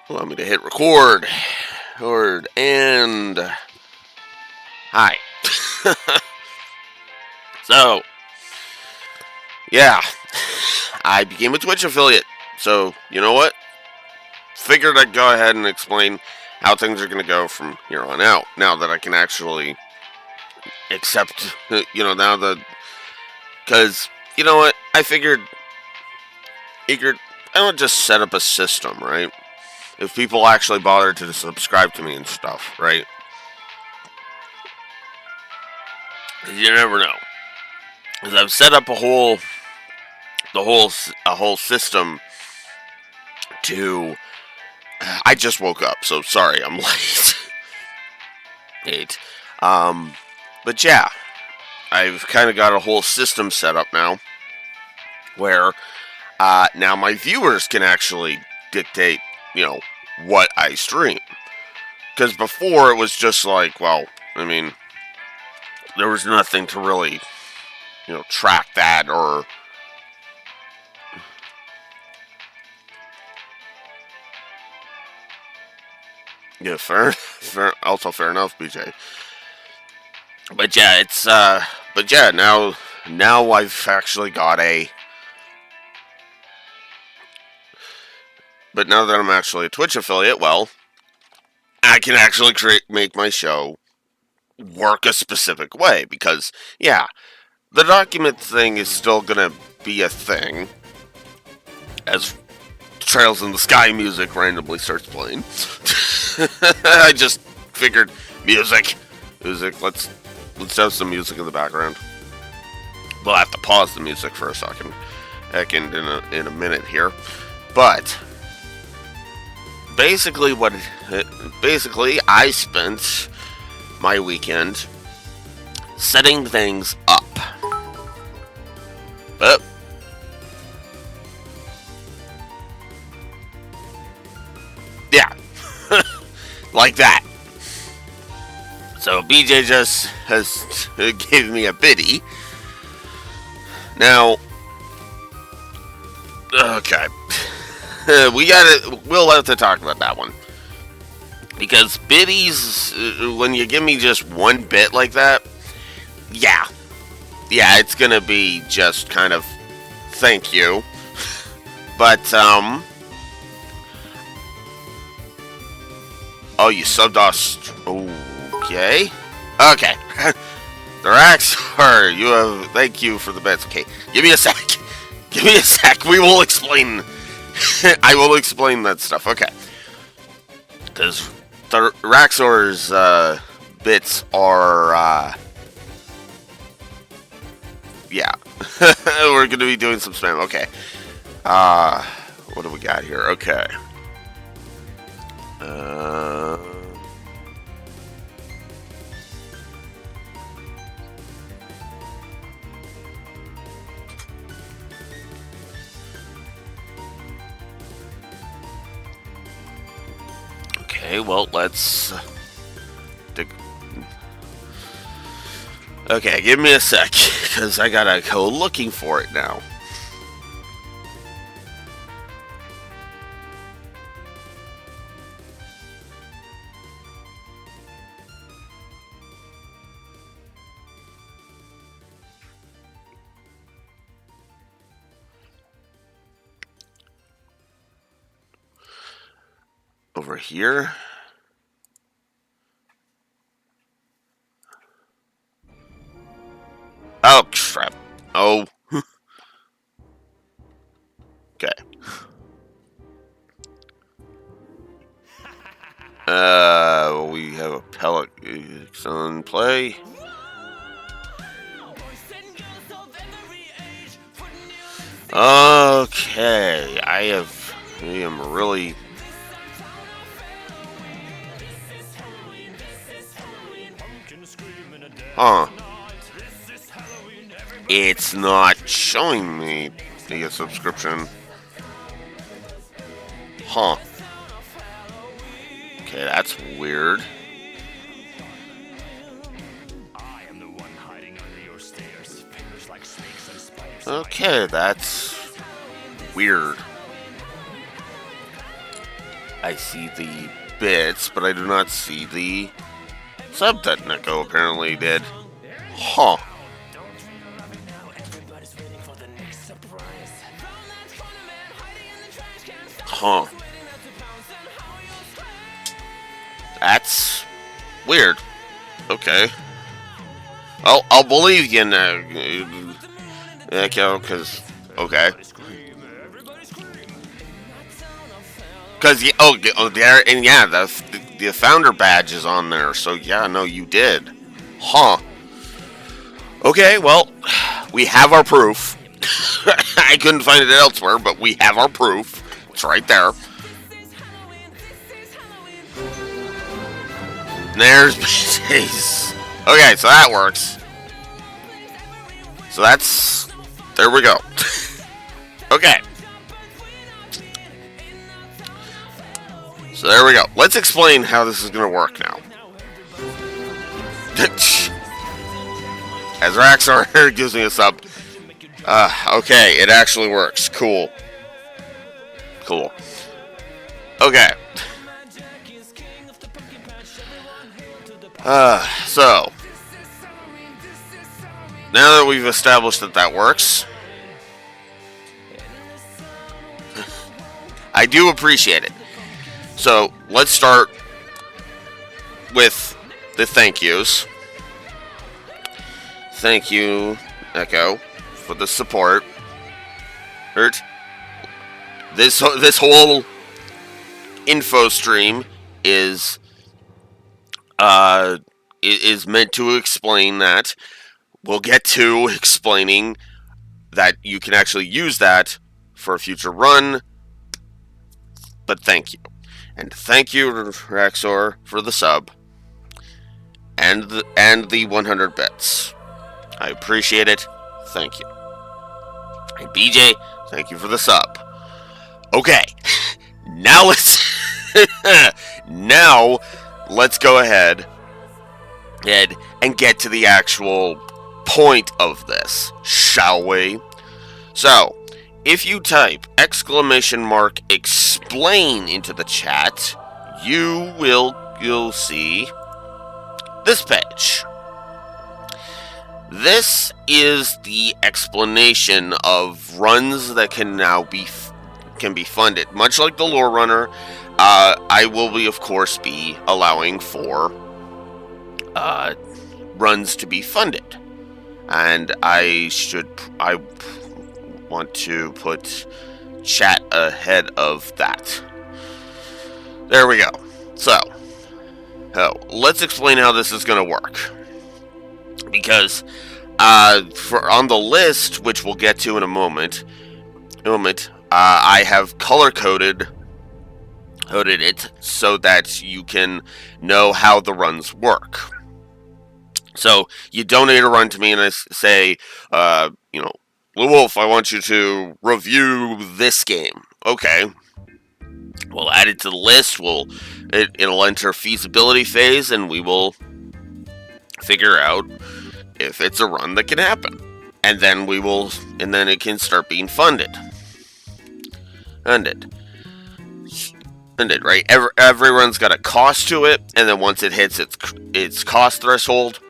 Allow me to hit record. And hi. So, yeah, I became a Twitch affiliate. So, you know what? Figured I'd go ahead and explain how things are going to go from here on out. Now that I can actually accept, now that. Because, you know what? I figured I would just set up a system, right? If people actually bother to subscribe to me and stuff, right? You never know. Because I've set up a whole system to. I just woke up, so sorry I'm late. Eight. Um, but yeah, I've kind of got a whole system set up now, where now my viewers can actually dictate, you know, what I stream. Because before it was just like, well, I mean, there was nothing to really, track that or. Yeah, also fair enough, BJ. But yeah, but yeah, now I've actually got a. But now that I'm actually a Twitch affiliate, well, I can actually make my show work a specific way because, yeah, the document thing is still gonna be a thing as Trails in the Sky music randomly starts playing. I just figured music. Let's have some music in the background. We'll have to pause the music for a second, in a minute here, but basically I spent my weekend setting things up. But yeah, like that. So BJ just has gave me a biddy. Now, okay, we'll have to talk about that one. Because biddies, when you give me just one bit like that, yeah, it's gonna be just kind of thank you. But oh, you subbed us. Okay, the racks are you have. Thank you for the bits. Okay, give me a sec. Give me a sec. We will explain. I will explain that stuff. Okay, because the Raxor's bits are, yeah. We're going to be doing some spam. Okay. What do we got here? Okay. Okay, well, let's. Okay, give me a sec, because I gotta go looking for it now. Over here. Oh, crap. Oh. Okay. We have a pellet on play. Okay, I am really. Huh. It's not showing me the subscription. Huh. Okay, that's weird. Okay, that's weird. I see the bits, but I do not see the sub that Neko apparently did. Huh. Huh. That's weird. Okay. I'll believe you now. Because okay. Because there and yeah, the founder badge is on there. So yeah, no, you did. Huh. Okay, well, we have our proof. I couldn't find it elsewhere, but we have our proof. It's right there. There's BJ's. Okay, so that works. So that's... There we go. Okay. So there we go. Let's explain how this is going to work now. As Raxor gives me a sub. Okay, it actually works. Cool. Cool. Okay. So. Now that we've established that that works. I do appreciate it. So, let's start with the thank yous. Thank you, Echo, for the support. This whole info stream is meant to explain that. We'll get to explaining that you can actually use that for a future run. But thank you. And thank you, Raxor, for the sub. And the 100 bits. I appreciate it. Thank you. And BJ, thank you for the sub. Okay. Now let's go ahead and get to the actual point of this, shall we? So, if you type !explain into the chat, you'll see this page. This is the explanation of runs that can now be funded. Much like the Lore Runner, I will be, of course, be allowing for runs to be funded. And I want to put chat ahead of that. There we go. So, let's explain how this is going to work. Because on the list, which we'll get to in a moment, I have color-coded it so that you can know how the runs work. So, you donate a run to me and I say, Blue Wolf, I want you to review this game. Okay. We'll add it to the list. It'll enter feasibility phase, and we will figure out if it's a run that can happen. And then it can start being funded. Funded, right? Every run's got a cost to it, and then once it hits its cost threshold,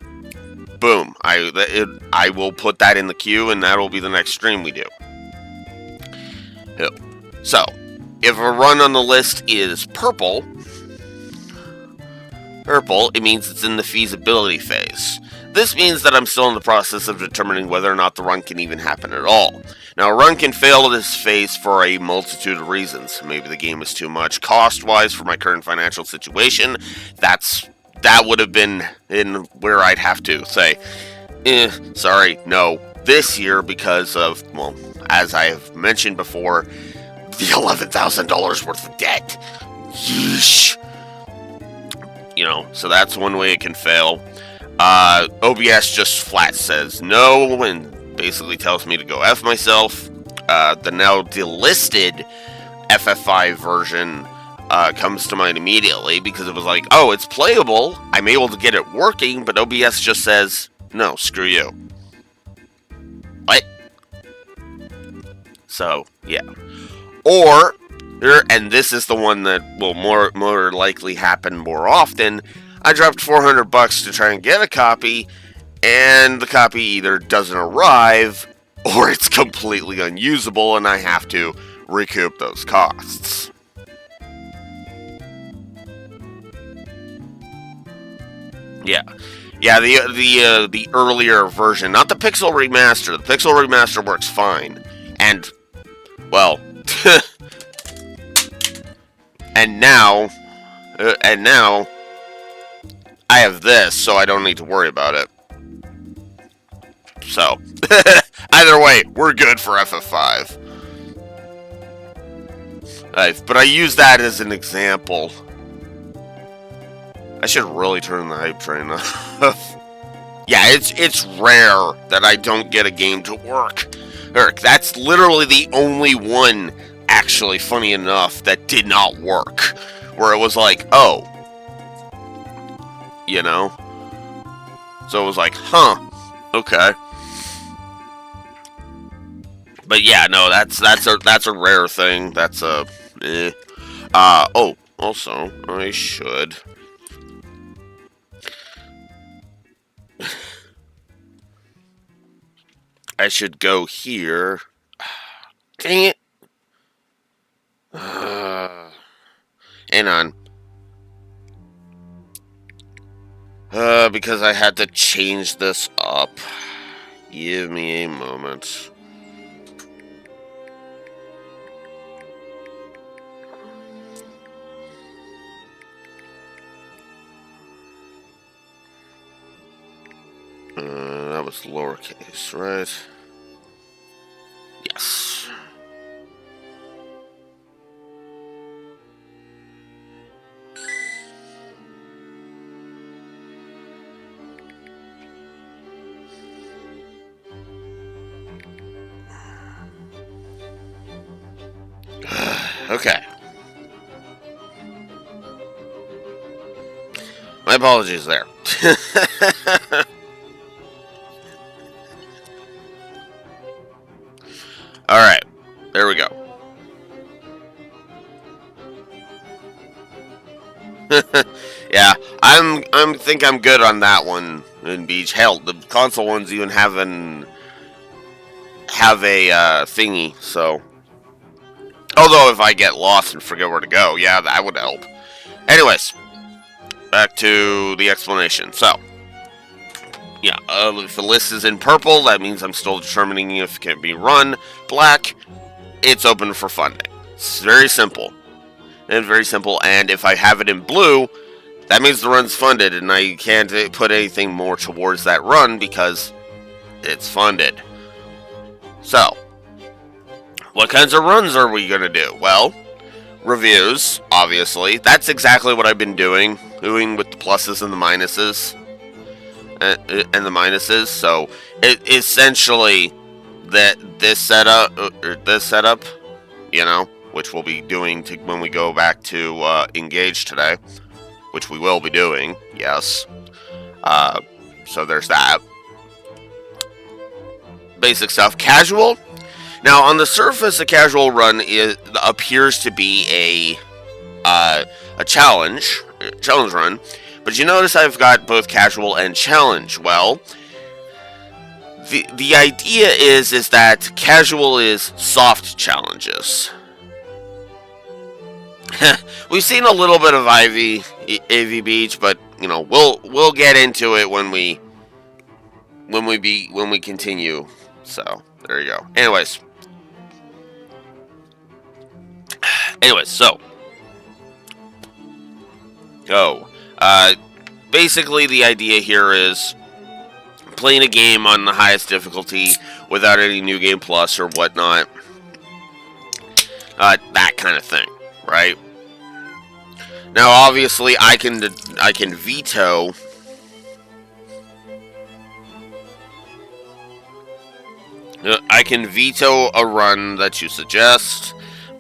boom, I will put that in the queue, and that'll be the next stream we do. So, if a run on the list is purple, it means it's in the feasibility phase. This means that I'm still in the process of determining whether or not the run can even happen at all. Now, a run can fail this phase for a multitude of reasons. Maybe the game is too much cost-wise for my current financial situation. That would have been in where I'd have to say, sorry, no, this year because of, well, as I have mentioned before, the $11,000 worth of debt. Yeesh. So that's one way it can fail. OBS just flat says no and basically tells me to go F myself. The now delisted FF5 version comes to mind immediately because it was like, oh, it's playable. I'm able to get it working, but OBS just says, no, screw you. What? So, yeah. Or and this is the one that will more likely happen more often. I dropped $400 to try and get a copy, and the copy either doesn't arrive or it's completely unusable, and I have to recoup those costs. Yeah, yeah. The earlier version, not the Pixel Remaster. The Pixel Remaster works fine, and well, and now I have this, so I don't need to worry about it. So, either way, we're good for FF5. But I use that as an example. I should really turn the hype train off. Yeah, it's rare that I don't get a game to work. That's literally the only one, actually, funny enough, that did not work. Where it was like, oh, you know? So it was like, huh, okay. But yeah, no, that's a rare thing. That's a oh, also, I should go here. Dang it. Hang on. Because I had to change this up. Give me a moment. That was lowercase, right? Yes. Okay. My apologies there. Alright. There we go. Yeah, I'm think I'm good on that one in Beach. Hell, the console ones even have a thingy, so although if I get lost and forget where to go, yeah, that would help. Anyways, back to the explanation. So, yeah, if the list is in purple, that means I'm still determining if it can be run. Black, it's open for funding. It's very simple. And if I have it in blue, that means the run's funded, and I can't put anything more towards that run because it's funded. So, what kinds of runs are we going to do? Well, reviews, obviously. That's exactly what I've been doing with the pluses and the minuses. So, essentially, this setup, you know, which we'll be doing when we go back to Engage today, which we will be doing, yes. So there's that. Basic stuff. Casual. Now, on the surface, a casual run appears to be a challenge run, but you notice I've got both casual and challenge. Well, the idea is that casual is soft challenges. We've seen a little bit of AV Beach, but you know we'll get into it when we continue. So there you go. Anyways, so basically the idea here is playing a game on the highest difficulty without any New Game Plus or whatnot. That kind of thing, right? Now, obviously, I can veto a run that you suggest,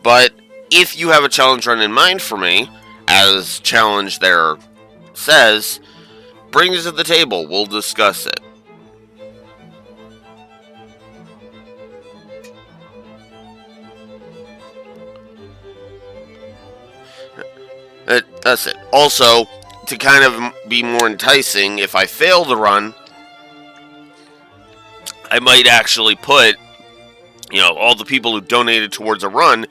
but if you have a challenge run in mind for me, as challenge there says, bring it to the table. We'll discuss it. That's it. Also, to kind of be more enticing, if I fail the run, I might actually put, all the people who donated towards a run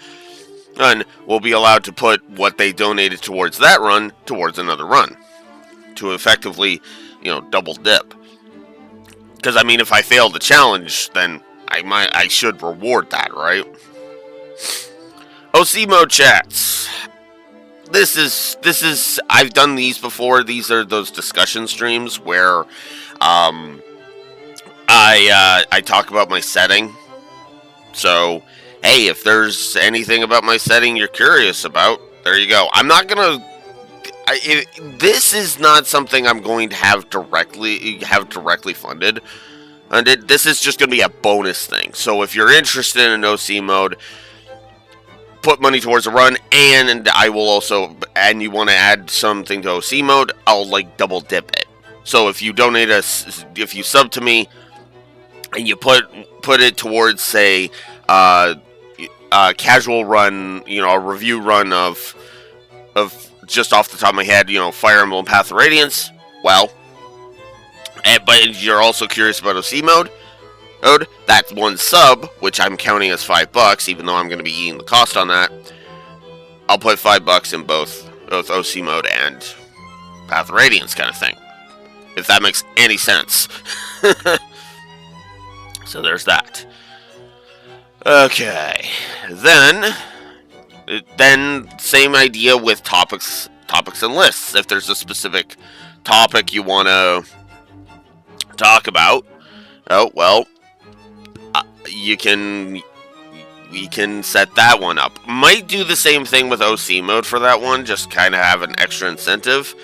will be allowed to put what they donated towards that run towards another run to effectively, double dip. Because, if I fail the challenge, then I should reward that, right? OC mode chats. This is I've done these before. These are those discussion streams where I talk about my setting. So, hey, if there's anything about my setting you're curious about, there you go. I'm not gonna. This is not something I'm going to have directly funded, and this is just going to be a bonus thing. So if you're interested in OC mode, put money towards a run, and I will also, and you want to add something to OC mode, I'll double dip it. So if you donate if you sub to me, and you put it towards, say, casual run, a review run of just off the top of my head, Fire Emblem Path of Radiance, well, but you're also curious about OC mode, that one sub, which I'm counting as $5, even though I'm going to be eating the cost on that, I'll put $5 in both OC mode and Path of Radiance kind of thing, if that makes any sense. So there's that. Okay, then same idea with topics and lists. If there's a specific topic you want to talk about, we can set that one up. Might do the same thing with OC mode for that one, just kind of have an extra incentive,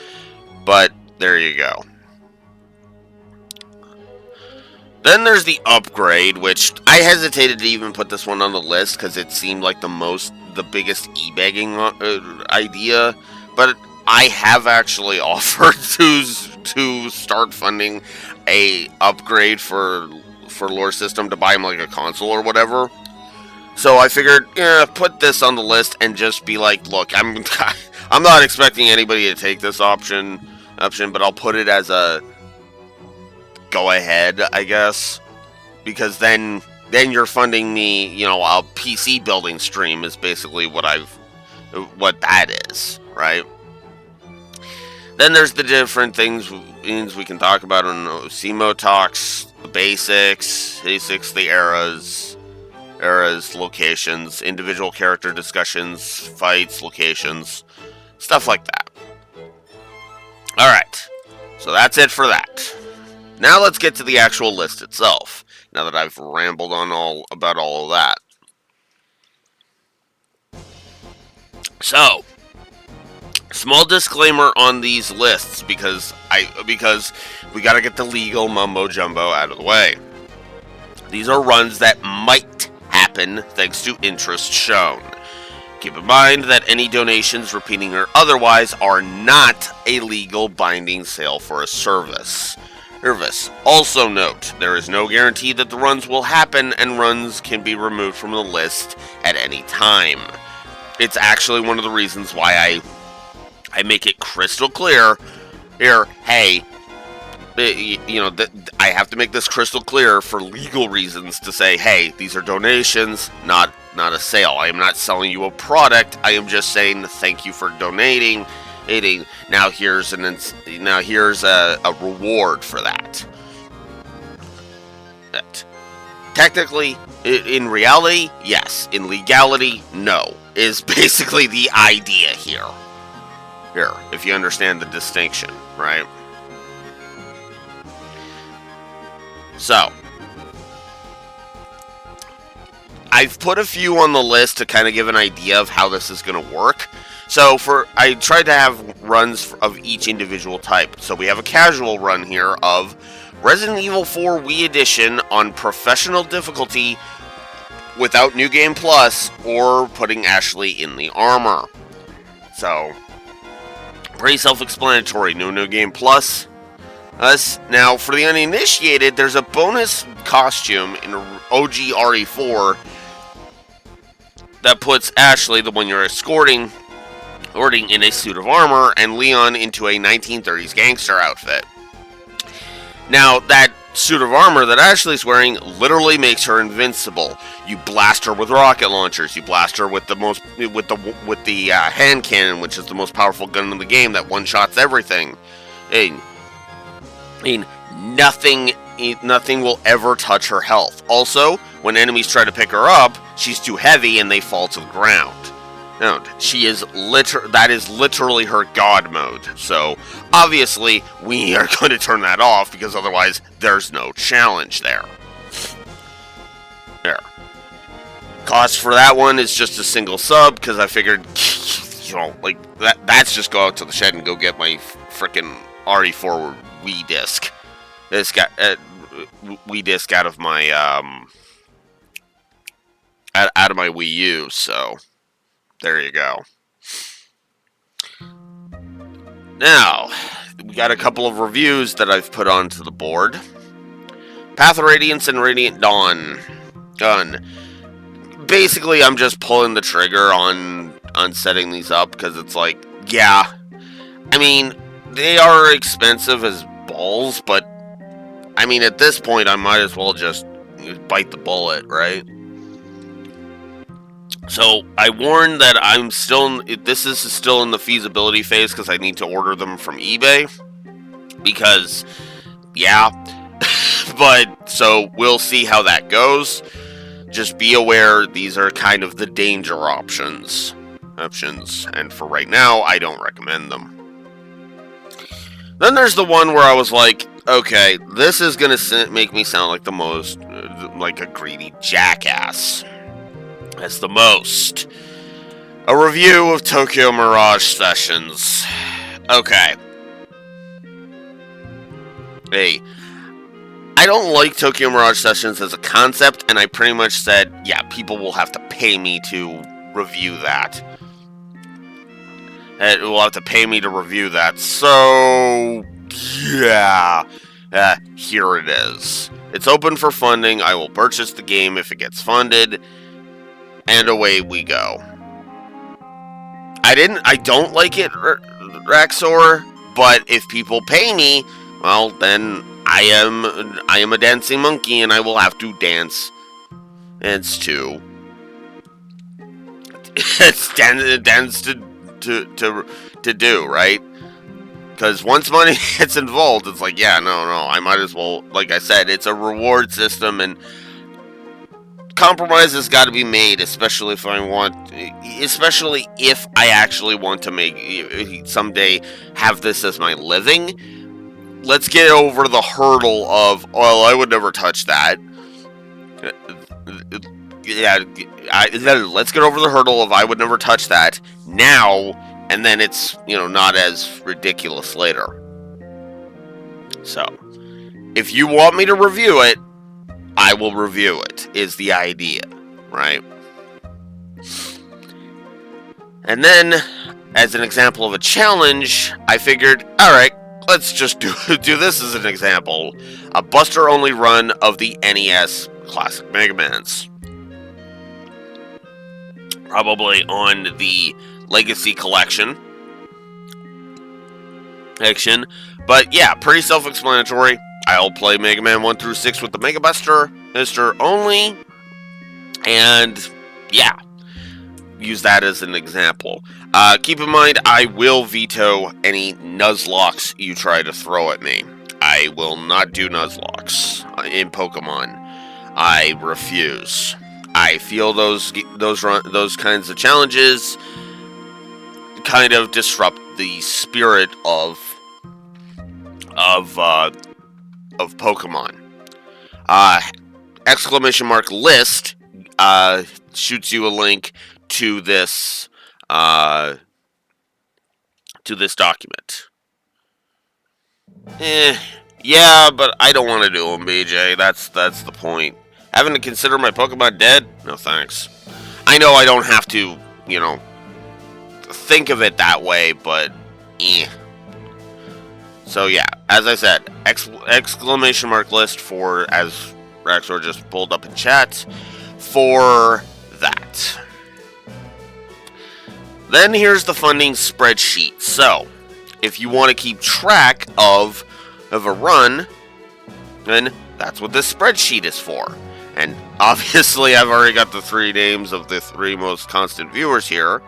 but there you go. Then there's the upgrade, which I hesitated to even put this one on the list because it seemed like the biggest e-begging idea, but I have actually offered to start funding a upgrade for Lore System to buy him a console or whatever. So I figured, put this on the list and just be like, look, I'm not expecting anybody to take this option, but I'll put it as a go ahead, I guess, because then you're funding me, a PC building stream is basically what that is, right? Then there's the different things we can talk about on OC mode talks, the basics, the eras, locations, individual character discussions, fights, locations, stuff like that. Alright, so that's it for that. Now let's get to the actual list itself, now that I've rambled on about all of that. So, small disclaimer on these lists, because we gotta get the legal mumbo jumbo out of the way. These are runs that might happen thanks to interest shown. Keep in mind that any donations, repeating or otherwise, are not a legal binding sale for a service. Also note, there is no guarantee that the runs will happen, and runs can be removed from the list at any time. It's actually one of the reasons why I make it crystal clear here, hey, I have to make this crystal clear for legal reasons to say, hey, these are donations, not a sale. I am not selling you a product. I am just saying thank you for donating. Now here's a reward for that. Technically, in reality, yes. In legality, no. Is basically the idea here. Here, if you understand the distinction, right? So, I've put a few on the list to kind of give an idea of how this is going to work. So I tried to have runs of each individual type. So we have a casual run here of Resident Evil 4 Wii Edition on professional difficulty without New Game Plus or putting Ashley in the armor. So, pretty self-explanatory. No New Game Plus. Now, for the uninitiated, there's a bonus costume in OG RE4 that puts Ashley, the one you're escorting, Ording in a suit of armor, and Leon into a 1930s gangster outfit. Now, that suit of armor that Ashley's wearing literally makes her invincible. You blast her with rocket launchers. You blast her with the hand cannon, which is the most powerful gun in the game that one-shots everything. Nothing will ever touch her health. Also, when enemies try to pick her up, she's too heavy and they fall to the ground. No, that is literally her god mode. So, obviously, we are going to turn that off because otherwise there's no challenge there. There. Cost for that one is just a single sub because I figured, that's just go out to the shed and go get my frickin' RE4 Wii disc. This got Wii disc out of my out of my Wii U, so there you go. Now, we got a couple of reviews that I've put onto the board. Path of Radiance and Radiant Dawn. Gun. Basically, I'm just pulling the trigger on setting these up, because it's like, yeah. I mean, they are expensive as balls, but, I mean, at this point, I might as well just bite the bullet, right? So, I warned that this is still in the feasibility phase because I need to order them from eBay. Because, yeah. But, so, we'll see how that goes. Just be aware, these are kind of the danger options. And for right now, I don't recommend them. Then there's the one where I was like, okay, this is going to make me sound like like a greedy jackass. That's the most. A review of Tokyo Mirage Sessions. Okay. Hey, I don't like Tokyo Mirage Sessions as a concept, and I pretty much said, yeah, people will have to pay me to review that. It will have to pay me to review that, so yeah, here it is. It's open for funding. I will purchase the game if it gets funded. And away we go. I don't like it, Raxor, but if people pay me, well, then I am a dancing monkey, and I will have to dance. It's too. It's dance to do, right? Because once money gets involved, it's like, yeah, no, I might as well, like I said, it's a reward system, and compromise has got to be made, especially if I actually want to someday have this as my living. Let's get over the hurdle of, well, I would never touch that. Yeah, let's get over the hurdle of I would never touch that now, and then it's, not as ridiculous later. So, if you want me to review it, I will review it, is the idea, right? And then, as an example of a challenge, I figured, alright, let's just do this as an example. A Buster-only run of the NES Classic Mega Mans. Probably on the Legacy Collection. But yeah, pretty self-explanatory. I'll play Mega Man 1 through 6 with the Mega Buster only. And yeah, use that as an example. Keep in mind, I will veto any Nuzlocke you try to throw at me. I will not do Nuzlocke in Pokemon. I refuse. I feel those kinds of challenges kind of disrupt the spirit of Pokemon. Exclamation mark list shoots you a link to this document. Yeah, but I don't want to do them, BJ. That's the point. Having to consider my Pokemon dead? No thanks. I know I don't have to, think of it that way, but So yeah, as I said, exclamation mark list for, as Raxor just pulled up in chat, for that. Then here's the funding spreadsheet. So, if you want to keep track of a run, then that's what this spreadsheet is for. And obviously, I've already got the 3 names of the 3 most constant viewers here.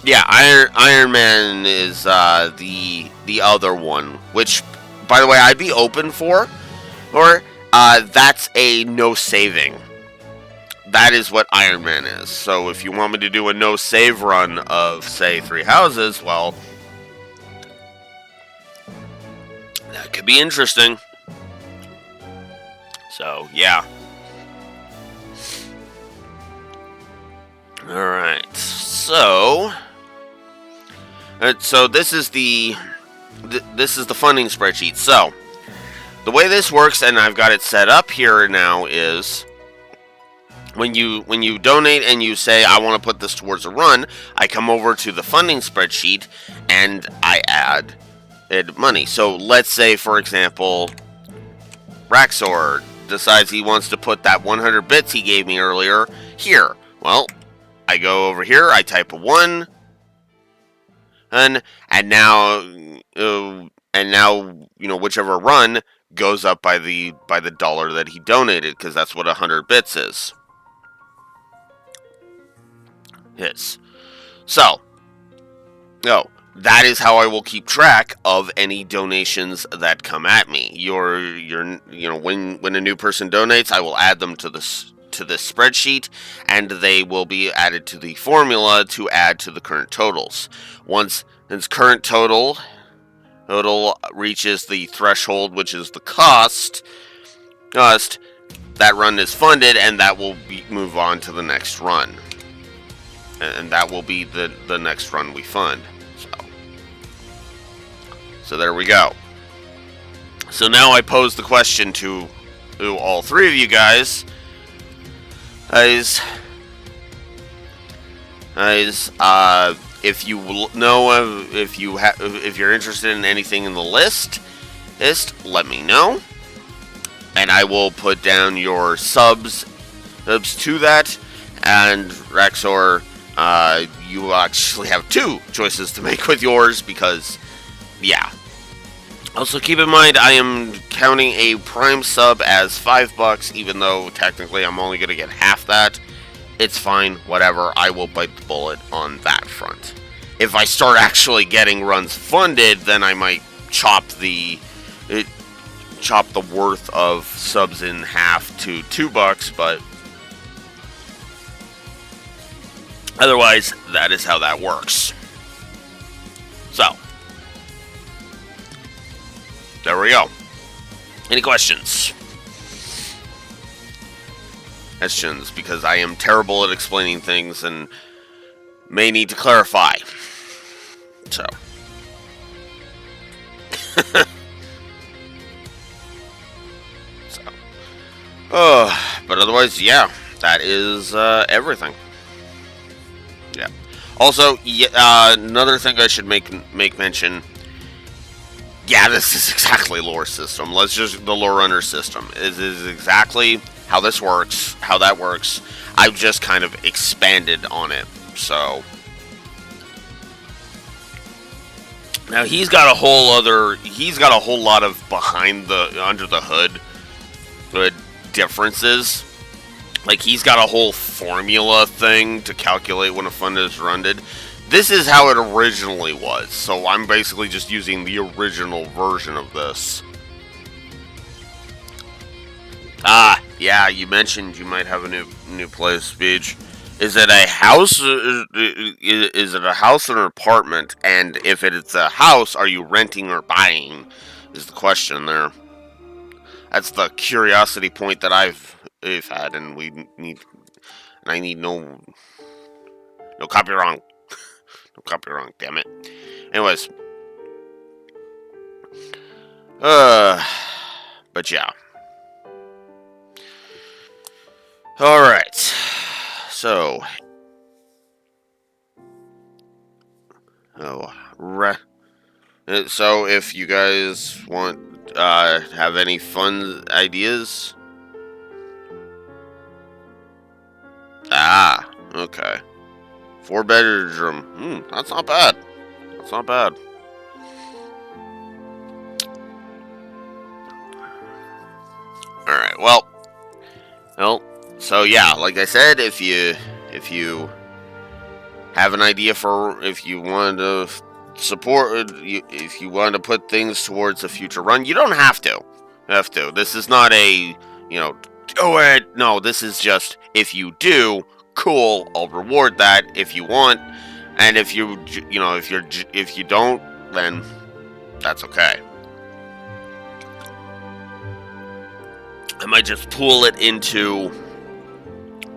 Yeah, Iron Man is the other one, which, by the way, I'd be open for. Or that's a no saving. That is what Iron Man is. So if you want me to do a no save run of, say, 3 houses, well, that could be interesting. So yeah. All right. So this is the funding spreadsheet. So the way this works, and I've got it set up here now, is when you donate and you say, I want to put this towards a run, I come over to the funding spreadsheet and I add money. So let's say, for example, Raxor decides he wants to put that 100 bits he gave me earlier here. Well, I go over here, I type a 1, and now whichever run goes up by the dollar that he donated, because that's what 100 bits is. So, that is how I will keep track of any donations that come at me. When a new person donates, I will add them to this spreadsheet, and they will be added to the formula to add to the current totals. Once its current total reaches the threshold, which is the cost, that run is funded, and that will move on to the next run. And that will be the next run we fund. So there we go. So now I pose the question to all 3 of you guys. If you're interested in anything in the list, let me know, and I will put down your subs to that. And Raxor, you actually have 2 choices to make with yours, because, yeah. Also, keep in mind, I am counting a Prime sub as $5, even though technically I'm only going to get half that. It's fine, whatever. I will bite the bullet on that front. If I start actually getting runs funded, then I might chop the worth of subs in half to $2, but otherwise, that is how that works. So, there we go. Any questions? Because I am terrible at explaining things and may need to clarify. So. But otherwise, yeah, that is everything. Yeah. Also, another thing I should make mention. Yeah, this is exactly lore system. The lore runner system is exactly how this works, how that works. I've just kind of expanded on it. So now he's got a whole lot of under the hood differences. Like, he's got a whole formula thing to calculate when a fund is funded. This is how it originally was, so I'm basically just using the original version of this. Yeah, you mentioned you might have a new place, Speech. Is it a house? Is it a house or an apartment? And if it's a house, are you renting or buying? Is the question there. That's the curiosity point that I've had, and I need no copy wrong. No copy wrong, damn it. Anyways. But yeah. Alright. So. So if you guys want, have any fun ideas, Ah, okay. 4-bedroom. That's not bad. That's not bad. Alright, well, so yeah, like I said, if you have an idea for if you want to support, if you want to put things towards a future run, you don't have to. This is not a, do it. No, this is just if you do, cool. I'll reward that if you want, and if if you don't, then that's okay. I might just pool it into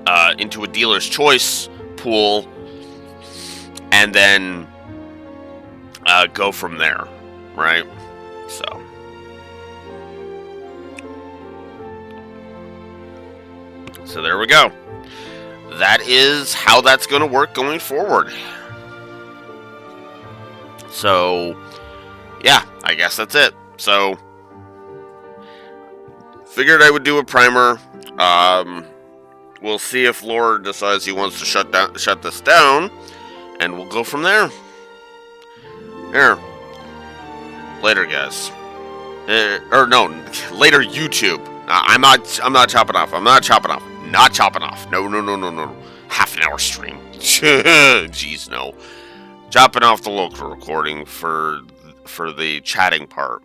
a dealer's choice pool, and then go from there, right? So there we go. That is how that's going to work going forward. So, yeah, I guess that's it. So, figured I would do a primer. We'll see if Lord decides he wants to shut this down, and we'll go from there. Here, later, guys. Later, YouTube. I'm not chopping off. Not chopping off. No. Half an hour stream. Jeez, no. Chopping off the local recording for the chatting part.